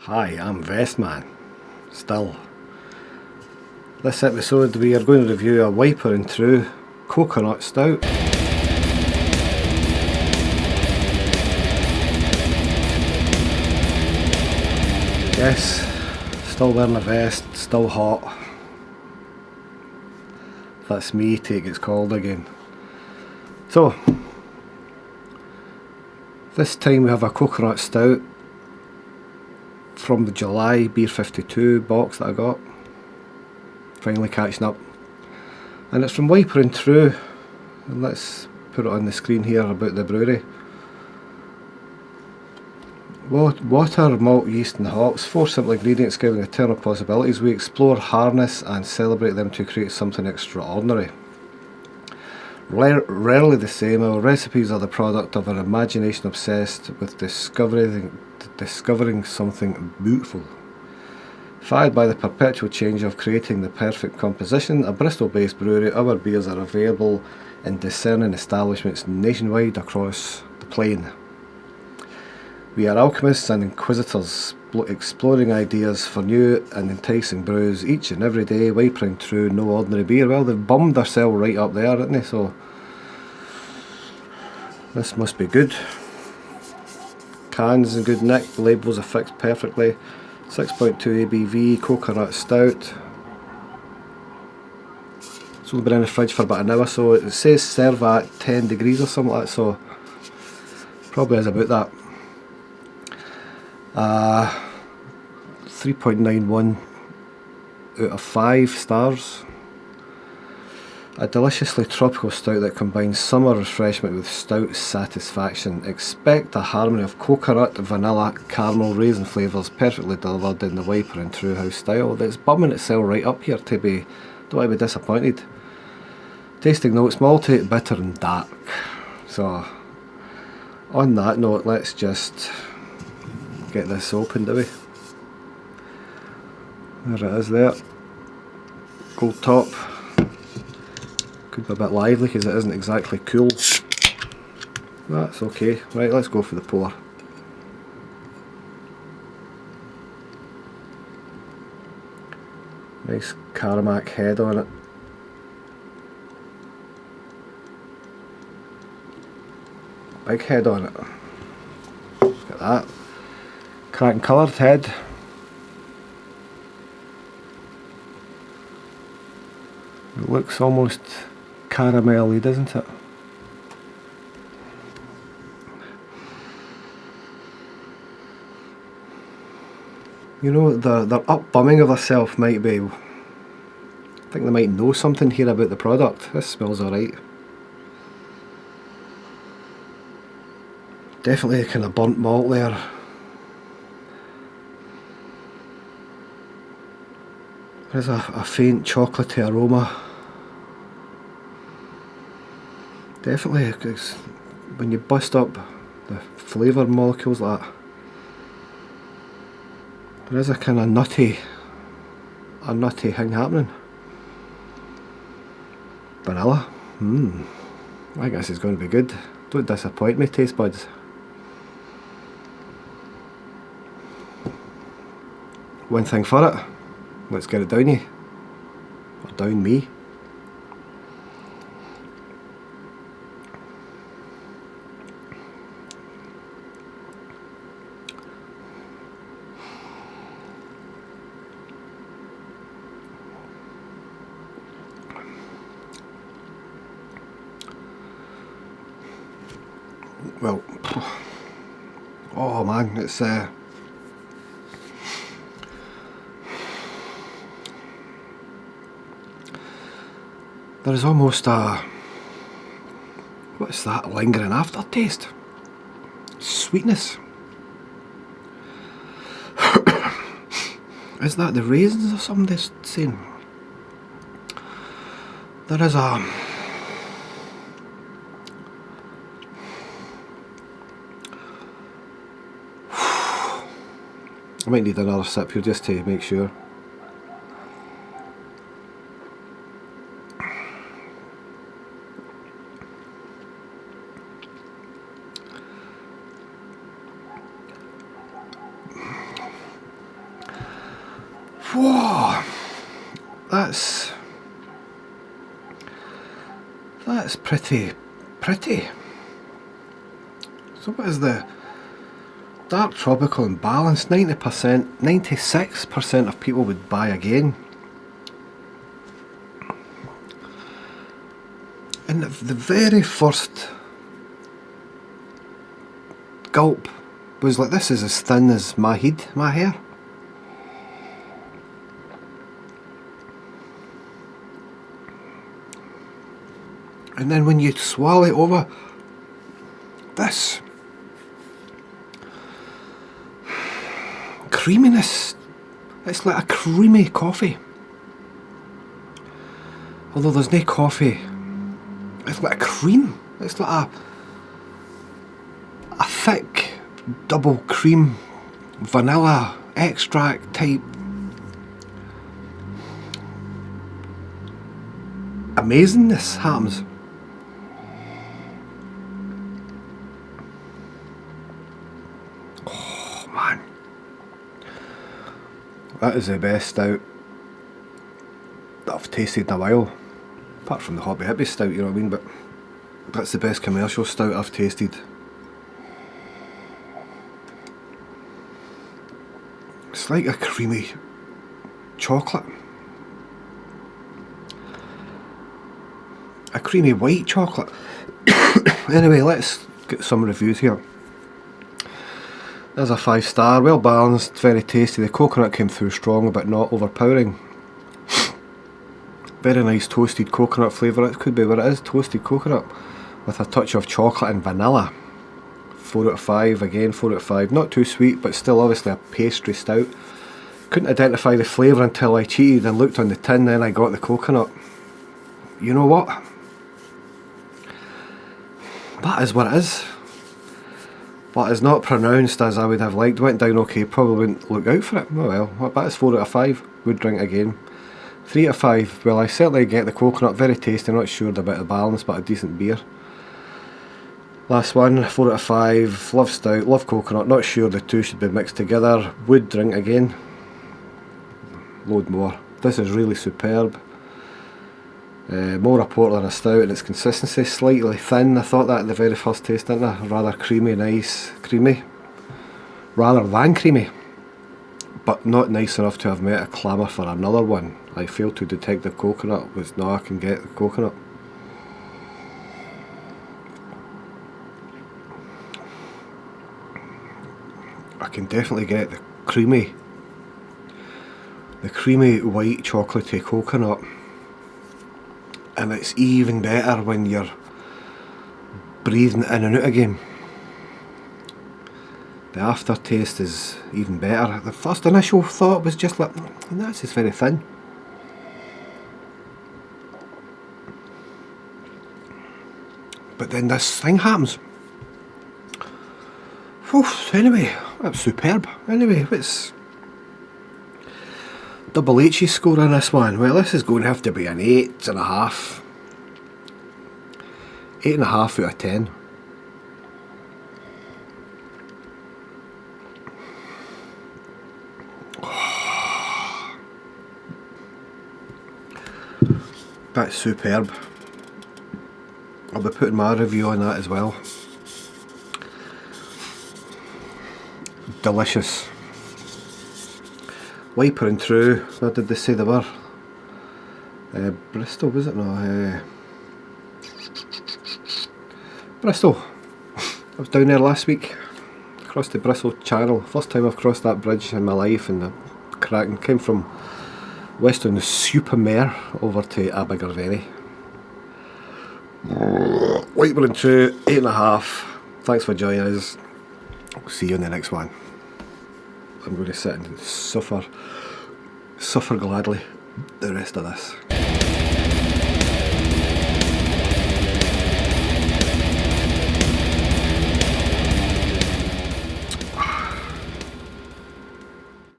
Hi, I'm Vestman. Still. This episode we are going to review a wiper and true coconut stout. Yes, still wearing a vest, still hot. That's me take it's called again. So, this time we have a coconut stout from the July Beer 52 box that I got. Finally catching up. And it's from Wiper and True. And let's put it on the screen here about the brewery. Water, malt, yeast and hops, 4 simple ingredients giving eternal possibilities. We explore, harness and celebrate them to create something extraordinary. Rarely the same, our recipes are the product of an imagination obsessed with discovering something beautiful. Fired by the perpetual change of creating the perfect composition, a Bristol-based brewery, our beers are available in discerning establishments nationwide across the plain. We are alchemists and inquisitors, exploring ideas for new and enticing brews each and every day, wipering through no ordinary beer. Well, they've bummed themselves right up there, haven't they? So, this must be good. Cans in good nick, the labels are fixed perfectly. 6.2 ABV, coconut stout. It's only been in the fridge for about an hour, so it says serve at 10 degrees or something like that, so probably is about that. 3.91 out of 5 stars. A deliciously tropical stout that combines summer refreshment with stout satisfaction. Expect a harmony of coconut, vanilla, caramel, raisin flavours perfectly delivered in the Wiper and True House style. It's bumming itself right up here to be, don't want to be disappointed. Tasting notes, malty, bitter and dark. So, on that note, let's just get this opened, do we? There it is there. Gold top. Could be a bit lively because it isn't exactly cool. That's okay. Right, let's go for the pour. Nice Caramac head on it. Big head on it. Look at that. Cracking coloured head. It looks almost caramelly, doesn't it? You know, their upbumming of herself might be, I think they might know something here about the product. This smells alright. Definitely a kind of burnt malt there. There's a faint chocolatey aroma. Definitely, when you bust up the flavour molecules like that, there is a kind of nutty thing happening. Vanilla, I guess it's going to be good. Don't disappoint me, taste buds. One thing for it, let's get it down you, or down me. Well, oh man, it's there is almost a, what's that, lingering aftertaste? Sweetness. Is that the raisins or something they're saying? There is a, I might need another sip here just to make sure. Whoa! That's pretty. So what is the dark tropical and balanced? 90%, 96% of people would buy again. And the very first gulp was like, this is as thin as my head, my hair. And then when you swallow it over, this creaminess, it's like a creamy coffee. Although there's no coffee, it's like a cream. It's like a thick double cream vanilla extract type amazingness happens. Oh man, that is the best stout that I've tasted in a while, apart from the Hobby Hippie stout, you know what I mean, but that's the best commercial stout I've tasted. It's like a creamy chocolate. A creamy white chocolate. Anyway, let's get some reviews here. There's a 5-star, well balanced, very tasty. The coconut came through strong but not overpowering. Very nice toasted coconut flavour. It could be what it is, toasted coconut with a touch of chocolate and vanilla. 4 out of 5, again 4 out of 5. Not too sweet, but still obviously a pastry stout. Couldn't identify the flavour until I cheated and looked on the tin, then I got the coconut. You know what? That is what it is. But it's not pronounced as I would have liked. Went down okay, probably wouldn't look out for it. Oh well, but it's 4 out of 5. Would drink again. 3 out of 5. Well, I certainly get the coconut, very tasty. Not sure about the balance, but a decent beer. Last one, 4 out of 5. Love stout, love coconut. Not sure the two should be mixed together. Would drink again. Load more. This is really superb. More a porter than a stout in its consistency. Slightly thin. I thought that at the very first taste, didn't I? Rather creamy, nice, creamy. Rather than creamy. But not nice enough to have made a clamour for another one. I failed to detect the coconut. Was no, I can get the coconut. I can definitely get the creamy white chocolatey coconut. And it's even better when you're breathing in and out again. The aftertaste is even better. The first initial thought was just like, that's just very thin. But then this thing happens. Anyway, that's superb. Anyway, what's Double H's score on this one? Well, this is going to have to be an 8.5. 8.5 out of 10. That's superb. I'll be putting my review on that as well. Delicious. Wiper and True, what did they say they were? Bristol, was it? No, Bristol. I was down there last week, across the Bristol Channel. First time I've crossed that bridge in my life, and the cracking came from Weston-super-Mare over to Abergavenny. Wiper and True, 8.5. Thanks for joining us. We'll see you in the next one. I'm going to sit and suffer gladly the rest of this.